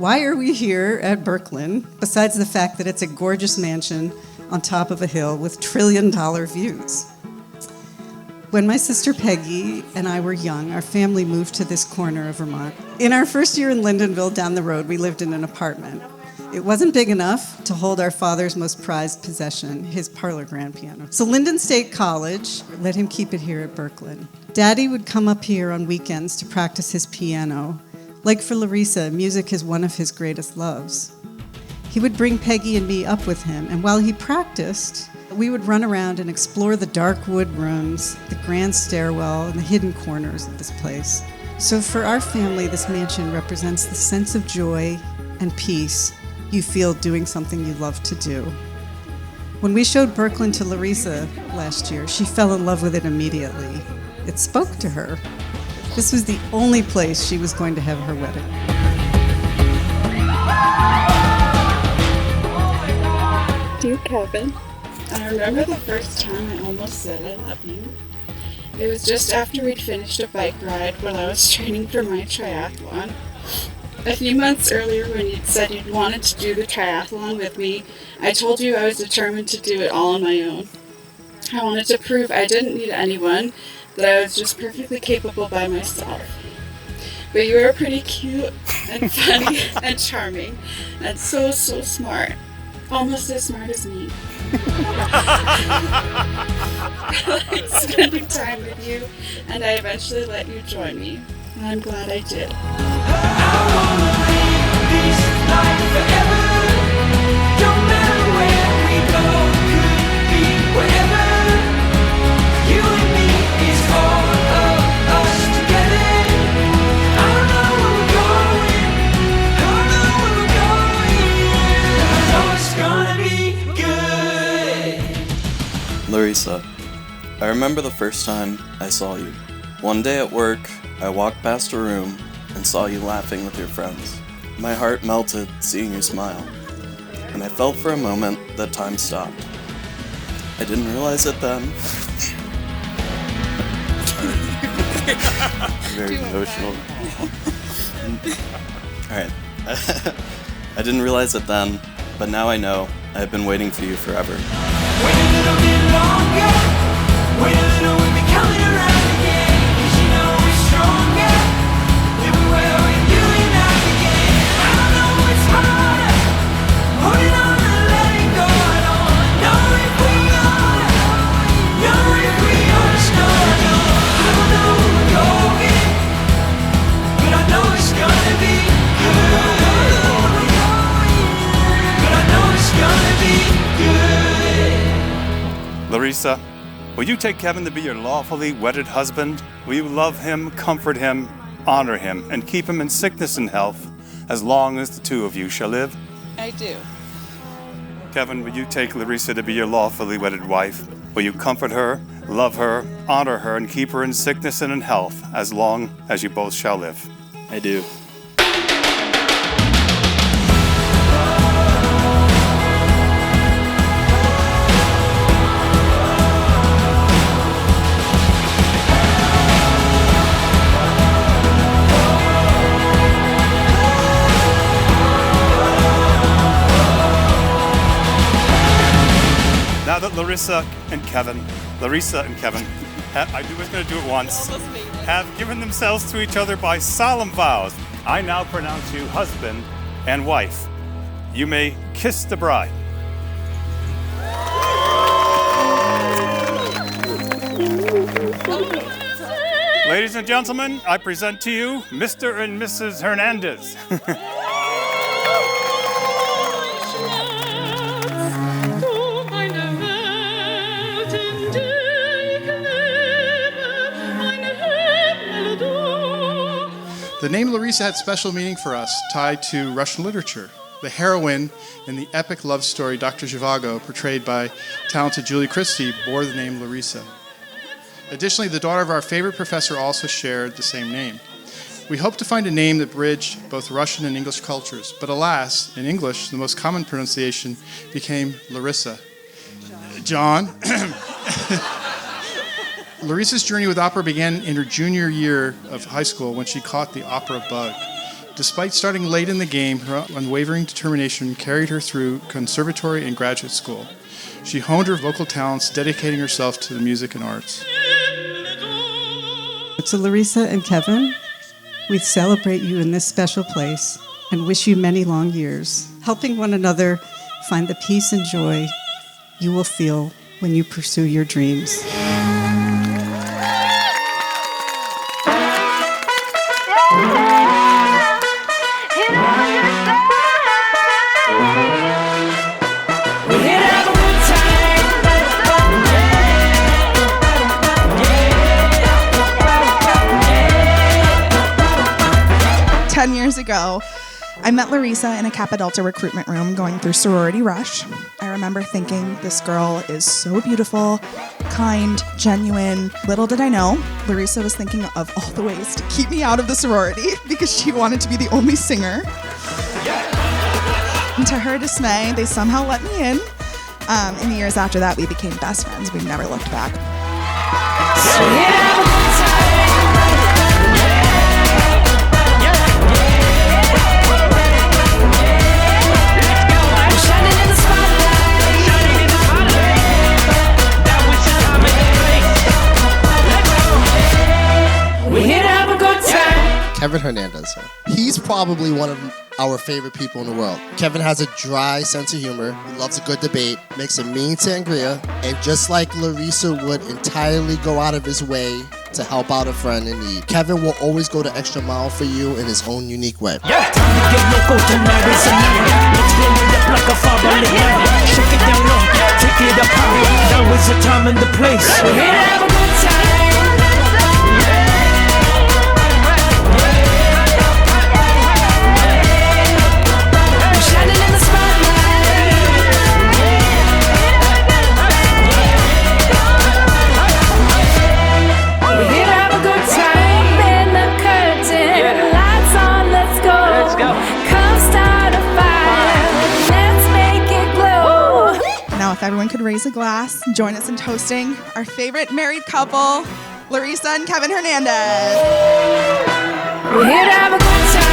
Why are we here at Brooklyn, besides the fact that it's a gorgeous mansion on top of a hill with trillion-dollar views? When my sister Peggy and I were young, our family moved to this corner of Vermont. In our first year in Lindenville down the road, we lived in an apartment. It wasn't big enough to hold our father's most prized possession, his parlor grand piano. So Linden State College let him keep it here at Brooklyn. Daddy would come up here on weekends to practice his piano. Like for Larisa, music is one of his greatest loves. He would bring Peggy and me up with him, and while he practiced, we would run around and explore the dark wood rooms, the grand stairwell, and the hidden corners of this place. So for our family, this mansion represents the sense of joy and peace you feel doing something you love to do. When we showed Brooklyn to Larisa last year, she fell in love with it immediately. It spoke to her. This was the only place she was going to have her wedding. Dear Kevin, I remember the first time I almost said I love you. It was just after we'd finished a bike ride when I was training for my triathlon. A few months earlier, when you'd said you'd wanted to do the triathlon with me, I told you I was determined to do it all on my own. I wanted to prove I didn't need anyone, that I was just perfectly capable by myself. But you were pretty cute and funny and charming and so smart. Almost as smart as me. I like spending time with you, and I eventually let you join me. And I'm glad I did. I wanna live this life forever. Don't matter where we go, could be wherever. You and me is all of us together. I don't know where we're going. I don't know where we're going. I know it's gonna be good. Larisa, I remember the first time I saw you. One day at work, I walked past a room and saw you laughing with your friends. My heart melted seeing you smile, and I felt for a moment that time stopped. I didn't realize it then. Very emotional. Alright. I didn't realize it then, but now I know. I've been waiting for you forever. Wait a little bit longer. Wait a little, we'll be coming around again. 'Cause you know we're stronger. Living well with you and I again. I don't know what's harder. Holding on and letting go. I don't know if we are. Know if we are start. I don't know where we're going, but I know it's gonna be good. But I know it's gonna be good. Larisa, will you take Kevin to be your lawfully wedded husband? Will you love him, comfort him, honor him, and keep him in sickness and health as long as the two of you shall live? I do. Kevin, will you take Larisa to be your lawfully wedded wife? Will you comfort her, love her, honor her, and keep her in sickness and in health as long as you both shall live? I do. Now that Larisa and Kevin, I was going to do it once, have given themselves to each other by solemn vows, I now pronounce you husband and wife. You may kiss the bride. Ladies and gentlemen, I present to you Mr. and Mrs. Hernandez. The name Larisa had special meaning for us, tied to Russian literature. The heroine in the epic love story Dr. Zhivago, portrayed by talented Julie Christie, bore the name Larisa. Additionally, the daughter of our favorite professor also shared the same name. We hoped to find a name that bridged both Russian and English cultures, but alas, in English, the most common pronunciation became Larisa. John. Larisa's journey with opera began in her junior year of high school when she caught the opera bug. Despite starting late in the game, her unwavering determination carried her through conservatory and graduate school. She honed her vocal talents, dedicating herself to the music and arts. To Larisa and Kevin, we celebrate you in this special place and wish you many long years, helping one another find the peace and joy you will feel when you pursue your dreams. We hit have a good time. 10 years ago, I met Larisa in a Kappa Delta recruitment room going through sorority rush. I remember thinking, this girl is so beautiful, kind, genuine. Little did I know, Larisa was thinking of all the ways to keep me out of the sorority because she wanted to be the only singer. And to her dismay, they somehow let me in. In the years after that, we became best friends. We never looked back. So we have a good time. We're shining in the spotlight. That was the time and the place. Let's go. We here to have a good time. Kevin Hernandez. He's probably one of our favorite people in the world. Kevin has a dry sense of humor. He loves a good debate, makes a mean sangria, and just like Larisa would entirely go out of his way to help out a friend in need, Kevin will always go the extra mile for you in his own unique way. Yeah, time to get local tonight is a night. Let's blow it up like a fireball ignite. Shake it down low, take it up high. Now is the time and the place. We're here to have a good time. We're shining in the spotlight. We're here to have a good time. Open the curtain, lights on, let's go. Come start a fire, let's make it glow. Now, if everyone could raise a glass, join us in toasting our favorite married couple, Larisa and Kevin Hernandez. We're here to have a good time.